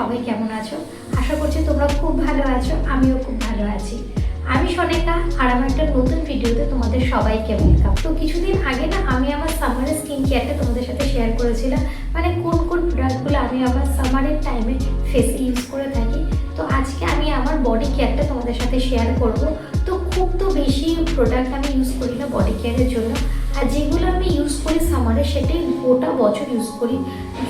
সবাই কেমন আছো? আশা করছি তোমরা খুব ভালো আছো, আমিও খুব ভালো আছি। আমি সোনিকা আর আমার একটা নতুন ভিডিওতে তোমাদের সবাইকে ওয়েলকাম। তো কিছুদিন আগে না আমি আমার সামারের স্কিন কেয়ারটা তোমাদের সাথে শেয়ার করেছিলাম, মানে কোন কোন প্রোডাক্টগুলো আমি আমার সামারের টাইমে ফেসে ইউজ করে থাকি। তো আজকে আমি আমার বডি কেয়ারটা তোমাদের সাথে শেয়ার করব। তো খুব তো বেশি প্রোডাক্ট আমি ইউজ করি না বডি কেয়ারের জন্য, আর যেগুলো আমি ইউজ করি সামারে সেটাই গোটা বছর ইউজ করি।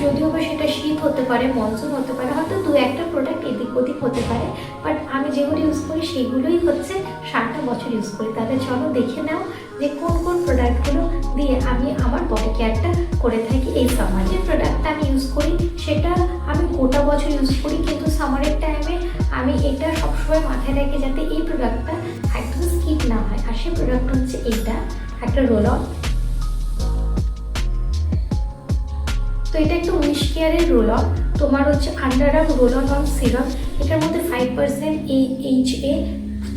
যদিও বা সেটা শীত হতে পারে, মনসুন হতে পারে, হয়তো দু একটা প্রোডাক্ট এদিক ওদিক হতে পারে, বাট আমি যেগুলো ইউজ করি সেগুলোই হচ্ছে সারাটা বছর ইউজ করি। তাহলে চলো দেখে নাও যে কোন কোন প্রোডাক্টগুলো দিয়ে আমি আমার বডি কেয়ারটা করে থাকি এই সামার। যে প্রোডাক্টটা আমি ইউজ করি সেটা আমি গোটা বছর ইউজ করি, কিন্তু সামারের টাইমে আমি এটা সবসময় মাথায় রাখি যাতে এই প্রোডাক্টটা একদম স্কিপ না হয়। আর সেই প্রোডাক্টটা হচ্ছে এইটা, একটা রোল অন। তো এটা একটু উইশ কেয়ারের রোল অন, তোমার হচ্ছে under arm roll on serum. এটার মধ্যে 5% AHA,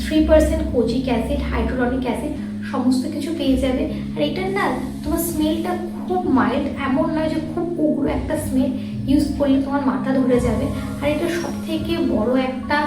3% kojic acid, hyaluronic acid সমস্ত কিছু পেয়ে যাবে। আর এটার না তোমার স্মেলটা খুব মাইল্ড, এমন নয় যে খুব উগ্র একটা স্মেল, ইউজ করলে তোমার মাথা ধরে যাবে। আর এটা সব থেকে বড় একটা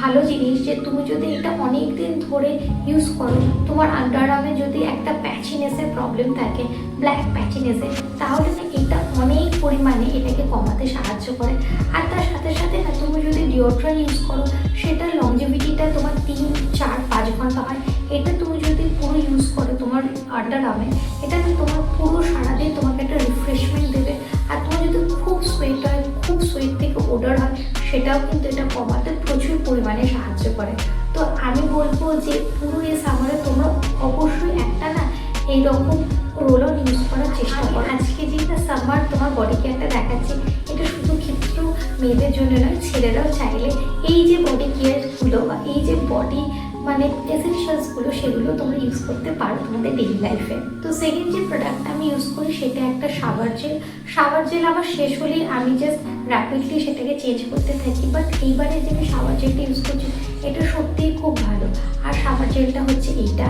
ভালো জিনিস যে তুমি যদি এটা অনেক দিন ধরে ইউজ করো, তোমার আন্ডার আর্মে যদি একটা প্যাচিনেসের প্রবলেম থাকে, ব্ল্যাক প্যাচিনেসের, তাহলে না এটা অনেক পরিমাণে এটাকে কমাতে সাহায্য করে। আর তার সাথে সাথে না তুমি যদি ডিওড্রেন্ট ইউজ করো সেটার লংজিভিটিটা তোমার 3-4-5 ঘন্টা হয়। এটা তুমি যদি পুরো ইউজ করো তোমার আন্ডার আর্মে, এটা না তোমার পুরো সারাদিন তোমাকে একটা রিফ্রেশমেন্ট দেবে। আর তোমার যদি খুব সোয়েট হয়, খুব সোয়েট থেকে ওডার হয়, সেটাও কিন্তু এটা কমাতে প্রচুর পরিমাণে সাহায্য করে। তো আমি বলবো যে পুরো এই সামারে তোমরা অবশ্যই একটা না এইরকম রোল অন ইউজ করার চেষ্টা করো। আজকে যেটা সামার তোমার বডি কেয়ারটা দেখাচ্ছি, এটা শুধু ক্ষেত্র মেয়েদের জন্য নয়, ছেলেরাও চাইলে এই যে বডি কেয়ারগুলো বা এই যে বডি মানে এসেনশিয়ালসগুলো সেগুলো তোমরা ইউজ করতে পারো তোমাদের ডেইলি লাইফে। তো সেকেন্ড যে প্রোডাক্টটা আমি ইউজ করি সেটা একটা শাওয়ার জেল। শাওয়ার জেল আমার শেষ হলেই আমি জাস্ট র্যাপিডলি সেটাকে চেঞ্জ করতে থাকি, বাট এইবারে যে আমি শাওয়ার জেলটা ইউজ করছি এটা সত্যিই খুব ভালো। আর শাওয়ার জেলটা হচ্ছে এইটা,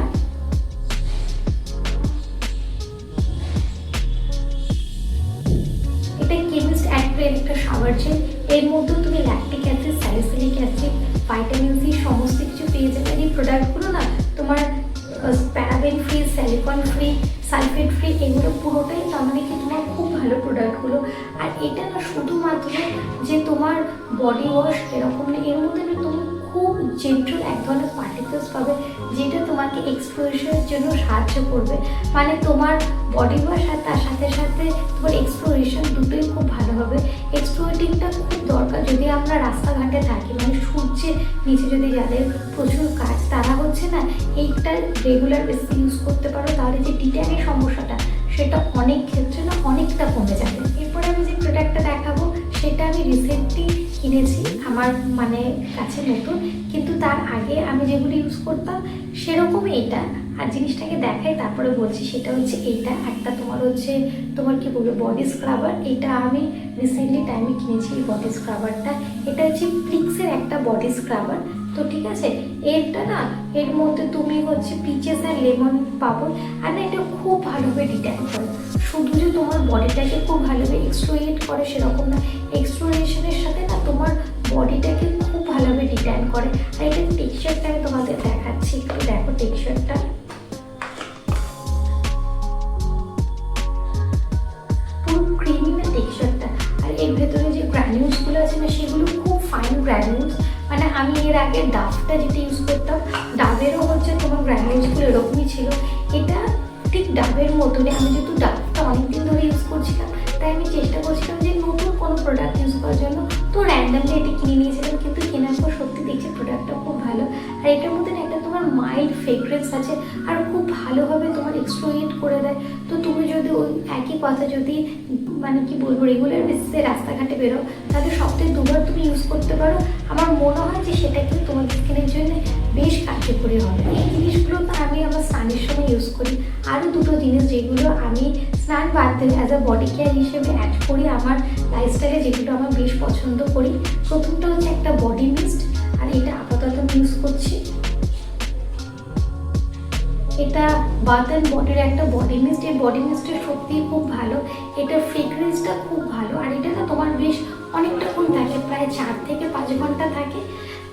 এটা কেমিস্ট অ্যাক্রের একটা শাওয়ার জেল। এর মধ্যেও তুমি lactic acid, salicylic acid, vitamin C সমস্ত কিছু পেয়ে যাবে। এই প্রোডাক্টগুলো না তোমার paraben free, silicone free, sulphate free, এগুলো পুরোটাই তার মানে কি তোমার খুব ভালো প্রোডাক্টগুলো। আর এটা না শুধুমাত্র যে তোমার বডি ওয়াশ এরকম না, এর মধ্যে না তুমি খুব জেন্টাল এক ধরনের পার্টিকেলস পাবে যেটা তোমাকে এক্সপ্লোরেশনের জন্য সাহায্য করবে। মানে তোমার বডি ওয়াশ আর তার সাথে সাথে তোমার এক্সপ্লোরেশন দুটোই খুব ভালো হবে। এক্সপ্লোরেটিংটা খুব দরকার যদি আমরা রাস্তাঘাটে থাকি, মানে সূর্যের নিচে যদি যাদের প্রচুর কাজ, তারা হচ্ছে না এইটা রেগুলার বেসিস ইউজ করতে পারো, তাহলে যে ডিট্যানের সমস্যাটা সেটা অনেক ক্ষেত্রে না অনেকটা কমে যাবে। এরপরে আমি যে প্রোডাক্টটা দেখাবো সেটা আমি রিসেন্টলি কিনেছি, আমার মানে কাছে নতুন, কিন্তু তার আগে আমি যেগুলো ইউজ করতাম সেরকম এইটা। আর জিনিসটাকে দেখাই তারপরে বলছি। সেটা হচ্ছে এইটা একটা তোমার হচ্ছে তোমার কি বলবো বডি স্ক্রাবার। এটা আমি রিসেন্টলি টাইমে কিনেছি এই বডি স্ক্রাবারটা। এটা হচ্ছে প্লিক্সের একটা বডি স্ক্রাবার। তো ঠিক আছে, এরটা না এর মধ্যে তুমি হচ্ছে পিচেস আর লেমন পাবো। আর না এটা খুব ভালোভাবে ডিট্যান করে, শুধু যে তোমার বডিটাকে খুব ভালোভাবে এক্সফোলিয়েট করে সেরকম না, এক্সফোলিয়েশনের সাথে না তোমার বডিটাকে খুব ভালোভাবে ডিট্যান করে। আর এটার টেক্সচারটা আমি তোমাদের দেখাচ্ছি, একটু দেখো টেক্সচারটা। পুরো ক্রিমি না টেক্সচারটা। আর এর ভেতরে যে গ্র্যানিউলসগুলো আছে না সেগুলো খুব ফাইন গ্র্যানিউলস। মানে আমি এর আগে ডাভটা যেটা ইউজ করতাম, ডাবেরও হচ্ছে তোমার গ্র্যানিউলসগুলো এরকমই ছিল। এটা ঠিক ডাবের মতনই। আমি যেহেতু ডাবটা অনেকদিন ধরে ইউজ করছিলাম, তাই আমি চেষ্টা করছিলাম যে নতুন কোনো প্রোডাক্ট ইউজ করার জন্য। তো র্যান্ডামলি এটি কিনে নিয়েছিলাম, কিন্তু কেনার পর সত্যি দেখছি প্রোডাক্টটা খুব ভালো। আর এটার মধ্যে না একটা তোমার মাইল্ড ফ্রেগ্রেন্স আছে, আর খুব ভালোভাবে তোমার এক্সফোলিয়েট করে দেয়। তো তুমি যদি ওই একই কথা যদি মানে কি বলবো রেগুলার বেসিসে রাস্তাঘাটে বেরো, তাহলে সপ্তাহে 2বার তুমি ইউজ করতে পারো। আমার মনে হয় যে সেটা কিন্তু তোমার স্কিনের জন্য বেশ কার্যকরী হবে। এই জিনিসগুলো তো আমি আমার স্নানের সময় ইউজ করি। আরও দুটো জিনিস যেগুলো আমি স্নান বাদ দিয়ে অ্যাজ আ বডি কেয়ার হিসেবে অ্যাড করি আমার লাইফস্টাইলে, যেগুলো আমার বেশ পছন্দ করি। প্রথমটা হচ্ছে একটা বডি মিস্ট, আর এটা আপাতত আমি ইউজ করছি। এটা বাথ অ্যান্ড বডির একটা বডি মিস্ট। এই বডি মিস্টটা সত্যিই খুব ভালো, এটার ফ্রেগ্রেন্সটা খুব ভালো। আর এটা না তোমার বেশ অনেকটাক্ষণ থাকে, প্রায় 4 থেকে 5 ঘন্টা থাকে।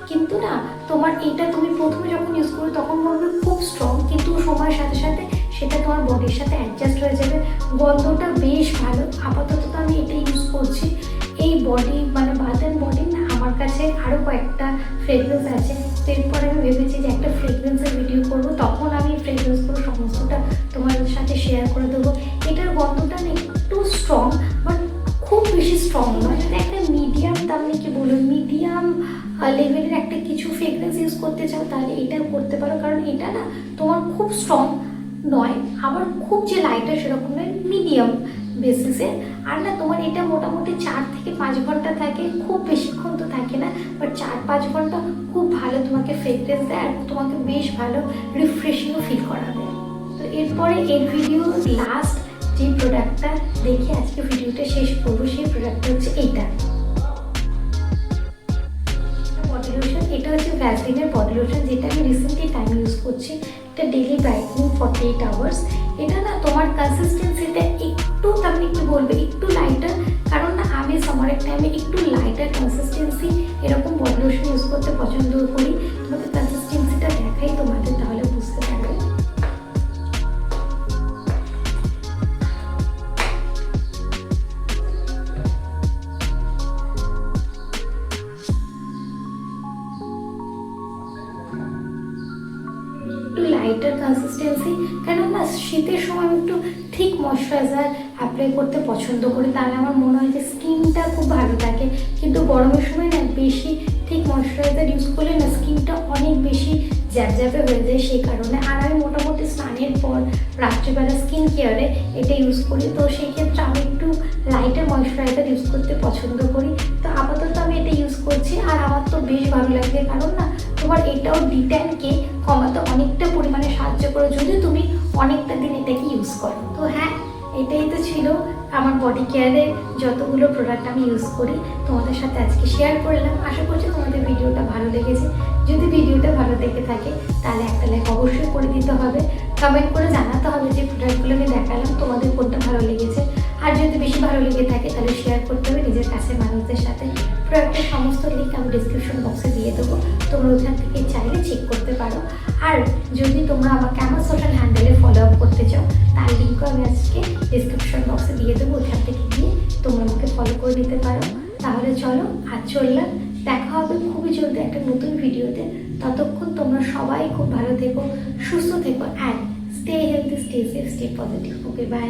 কিন্তু না তোমার এটা তুমি প্রথমে যখন ইউজ করো তখন বলবে খুব স্ট্রং, কিন্তু সময়ের সাথে সাথে সেটা তোমার বডির সাথে অ্যাডজাস্ট হয়ে যাবে। গন্ধটা বেশ ভালো। আপাতত তো আমি এটা ইউজ করছি। এই বডি মানে বাথ অ্যান্ড বডি না, আমার কাছে আরও কয়েকটা ফ্রেগরেন্স আছে। তো এরপর আমি ভেবেছি যে একটা ফ্রেগরেন্সের ভিডিও করবো, তখন আমি ফ্রেগরেন্সগুলো সমস্তটা তোমাদের সাথে শেয়ার করে দেবো। এটার গন্ধটা না একটু স্ট্রং, বাট খুব বেশি স্ট্রং নয়। যদি একটা মিডিয়াম, তাহলে কি বলবো, মিডিয়াম লেভেলের একটা কিছু ফ্রেগরেন্স ইউজ করতে চাও তাহলে এটা করতে পারো, কারণ এটা না তোমার খুব স্ট্রং নয়, আবার খুব যে লাইটার সেরকম নয়, মিডিয়াম বেসিসে। আর না তোমার এটা মোটামুটি 4 থেকে 5 ঘন্টা থাকে, খুব বেশিক্ষণ তো থাকে না, বাট 4-5 ঘন্টা খুব ভালো তোমাকে ফ্রেগরেন্স দেয় আর তোমাকে বেশ ভালো রিফ্রেশিংও ফিল করাবে। তো এরপরে এর ভিডিও লাস্ট যে প্রোডাক্টটা দেখে আজকে ভিডিওটা শেষ করবো, সেই প্রোডাক্টটা হচ্ছে এইটা বডি লোশন। এটা হচ্ছে ভ্যাসলিনের বডি লোশন, যেটা আমি রিসেন্টলি টাইম ইউজ করছি। এটা ডেলি ব্রাইটনিং 48 আওয়ার্স। এটা না তোমার কনসিস্টেন্সিতে একটু, আপনি কি বলবে, একটু লাইটার, কারণ না আমি সামারের টাইমে একটু লাইটার কনসিস্টেন্সি এরকম বডি লোশন ইউজ করতে পছন্দ করি। তোমাকে কনসিস্টেন্সিটা দেখাই তোমাদের, তাহলে বুঝতে পারবে। একটু লাইটার কনসিস্টেন্সি, কেন না শীতের সময় আমি একটু থিক ময়শ্চারাইজার অ্যাপ্লাই করতে পছন্দ করি, তাহলে আমার মনে হয় যে স্কিনটা খুব ভালো থাকে। কিন্তু গরমের সময় না বেশি থিক ময়শ্চারাইজার ইউজ করলে না স্কিনটা অনেক বেশি জ্যাবজ্যাবে হয়ে যায়, সেই কারণে। আর আমি মোটামুটি স্নানের পর রাত্রিবেলা স্কিন কেয়ারে এটা ইউজ করি, তো সেই ক্ষেত্রে আমি একটু লাইটার ময়শ্চারাইজার ইউজ করতে পছন্দ করি। তো আপাতত আমি এটা ইউজ করছি আর আমার তো বেশ ভালো লাগে, কারণ না তোমার এটাও ডিট্যানকে কমাতে অনেকটা পরিমাণে সাহায্য করে যদি তুমি অনেকটা দিন এটাকে ইউজ করো। তো হ্যাঁ, এটাই তো ছিল আমার বডি কেয়ারের যতগুলো প্রোডাক্ট আমি ইউজ করি, তোমাদের সাথে আজকে শেয়ার করলাম। আশা করছি তোমাদের ভিডিওটা ভালো লেগেছে। যদি ভিডিওটা ভালো লেগে থাকে তাহলে একটা লাইক অবশ্যই করে দিতে হবে, কমেন্ট করে জানাতে হবে যে প্রোডাক্টগুলো আমি দেখালাম তোমাদের কোনটা ভালো লেগেছে। আর যদি বেশি ভালো লেগে থাকে তাহলে শেয়ার করতে হবে নিজের কাছের মানুষদের সাথে। প্রোডাক্টের সমস্ত লিঙ্ক আমি ডিসক্রিপশন বক্সে দিয়ে দেবো, তোমরা ওখান থেকে চাইলে চেক করতে পারো। আর যদি তোমরা আমাকে আমার সোশ্যাল হ্যান্ডেলে ফলো আপ করতে চাও তার লিঙ্কও আমি আজকে ডিসক্রিপশন বক্সে দিয়ে দেবো, ওখান থেকে গিয়ে তোমরা আমাকে ফলো করে নিতে পারো। তাহলে চলো আজ চললাম, দেখা হবে খুবই জলদি একটা নতুন ভিডিওতে। ততক্ষণ তোমরা সবাই খুব ভালো থেকো, সুস্থ থেকো, and stay healthy, stay safe, stay positive. Okay, by.